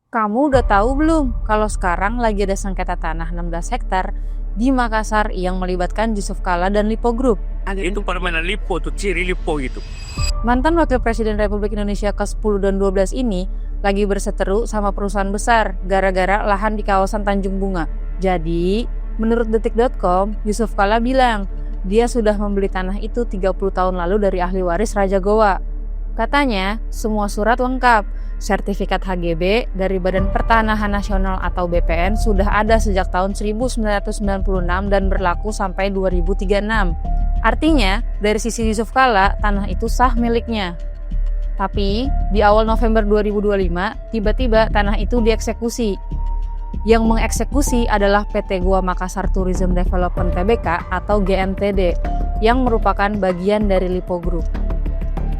Kamu udah tahu belum kalau sekarang lagi ada sengketa tanah 16 hektar di Makassar yang melibatkan Yusuf Kalla dan Lipo Group? Itu permainan Lipo tuh, ciri Lipo gitu. Mantan Wakil Presiden Republik Indonesia ke-10 dan 12 ini lagi berseteru sama perusahaan besar gara-gara lahan di kawasan Tanjung Bunga. Jadi, menurut detik.com, Yusuf Kalla bilang dia sudah membeli tanah itu 30 tahun lalu dari ahli waris Raja Gowa. Katanya, semua surat lengkap, sertifikat HGB dari Badan Pertanahan Nasional atau BPN sudah ada sejak tahun 1996 dan berlaku sampai 2036. Artinya, dari sisi Yusuf Kalla, tanah itu sah miliknya. Tapi, di awal November 2025, tiba-tiba tanah itu dieksekusi. Yang mengeksekusi adalah PT Goa Makassar Tourism Development Tbk atau GMTD, yang merupakan bagian dari Lipo Group.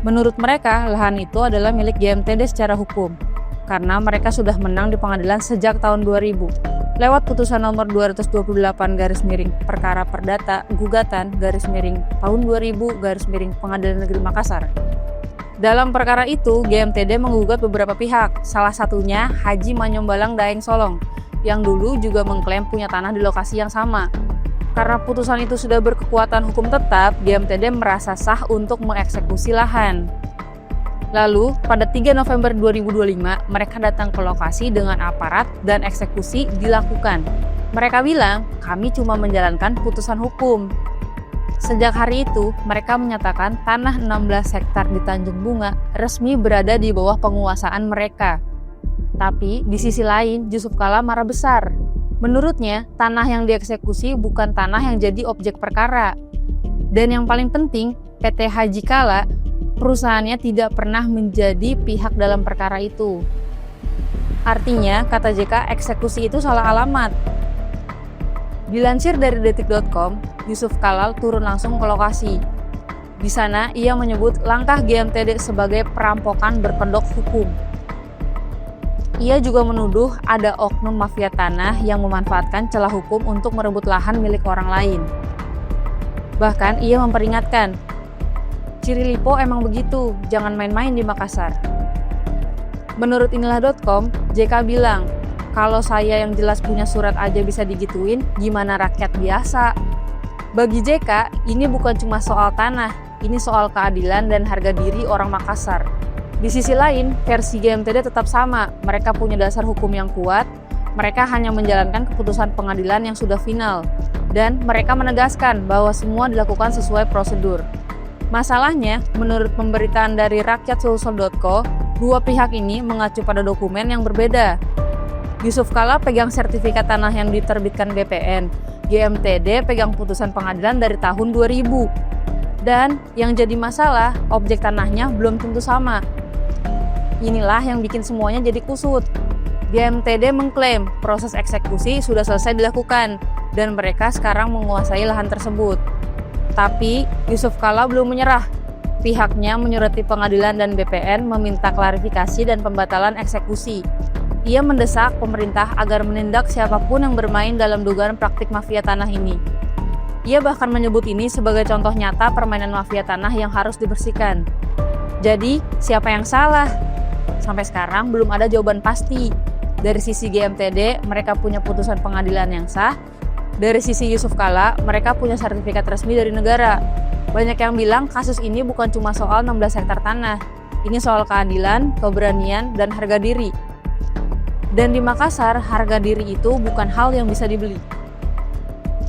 Menurut mereka, lahan itu adalah milik GMTD secara hukum, karena mereka sudah menang di pengadilan sejak tahun 2000. Lewat putusan nomor 228 perkara perdata gugatan tahun 2000 Pengadilan Negeri Makassar. Dalam perkara itu, GMTD menggugat beberapa pihak, salah satunya Haji Manyombalang Daeng Solong, yang dulu juga mengklaim punya tanah di lokasi yang sama. Karena putusan itu sudah berkekuatan hukum tetap, GMTD merasa sah untuk mengeksekusi lahan. Lalu, pada 3 November 2025, mereka datang ke lokasi dengan aparat dan eksekusi dilakukan. Mereka bilang, kami cuma menjalankan putusan hukum. Sejak hari itu, mereka menyatakan tanah 16 hektar di Tanjung Bunga resmi berada di bawah penguasaan mereka. Tapi, di sisi lain, Yusuf Kalla marah besar. Menurutnya, tanah yang dieksekusi bukan tanah yang jadi objek perkara. Dan yang paling penting, PT Haji Kalla, perusahaannya tidak pernah menjadi pihak dalam perkara itu. Artinya, kata JK, eksekusi itu salah alamat. Dilansir dari detik.com, Yusuf Kalla turun langsung ke lokasi. Di sana, ia menyebut langkah GMTD sebagai perampokan berkedok hukum. Ia juga menuduh ada oknum mafia tanah yang memanfaatkan celah hukum untuk merebut lahan milik orang lain. Bahkan ia memperingatkan, ciri Lipo emang begitu, jangan main-main di Makassar. Menurut inilah.com, JK bilang, kalau saya yang jelas punya surat aja bisa digituin, gimana rakyat biasa? Bagi JK, ini bukan cuma soal tanah, ini soal keadilan dan harga diri orang Makassar. Di sisi lain, versi GMTD tetap sama, mereka punya dasar hukum yang kuat, mereka hanya menjalankan keputusan pengadilan yang sudah final, dan mereka menegaskan bahwa semua dilakukan sesuai prosedur. Masalahnya, menurut pemberitaan dari rakyatsulsel.co, dua pihak ini mengacu pada dokumen yang berbeda. Yusuf Kalla pegang sertifikat tanah yang diterbitkan BPN, GMTD pegang putusan pengadilan dari tahun 2000. Dan yang jadi masalah, objek tanahnya belum tentu sama. Inilah yang bikin semuanya jadi kusut. GMTD mengklaim proses eksekusi sudah selesai dilakukan dan mereka sekarang menguasai lahan tersebut. Tapi Yusuf Kalla belum menyerah. Pihaknya menyurati pengadilan dan BPN meminta klarifikasi dan pembatalan eksekusi. Ia mendesak pemerintah agar menindak siapapun yang bermain dalam dugaan praktik mafia tanah ini. Ia bahkan menyebut ini sebagai contoh nyata permainan mafia tanah yang harus dibersihkan. Jadi, siapa yang salah? Sampai sekarang belum ada jawaban pasti. Dari sisi GMTD, mereka punya putusan pengadilan yang sah. Dari sisi Yusuf Kalla, mereka punya sertifikat resmi dari negara. Banyak yang bilang kasus ini bukan cuma soal 16 hektar tanah. Ini soal keadilan, keberanian, dan harga diri. Dan di Makassar, harga diri itu bukan hal yang bisa dibeli.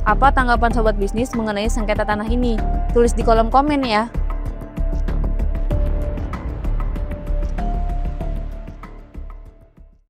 Apa tanggapan sobat bisnis mengenai sengketa tanah ini? Tulis di kolom komen ya.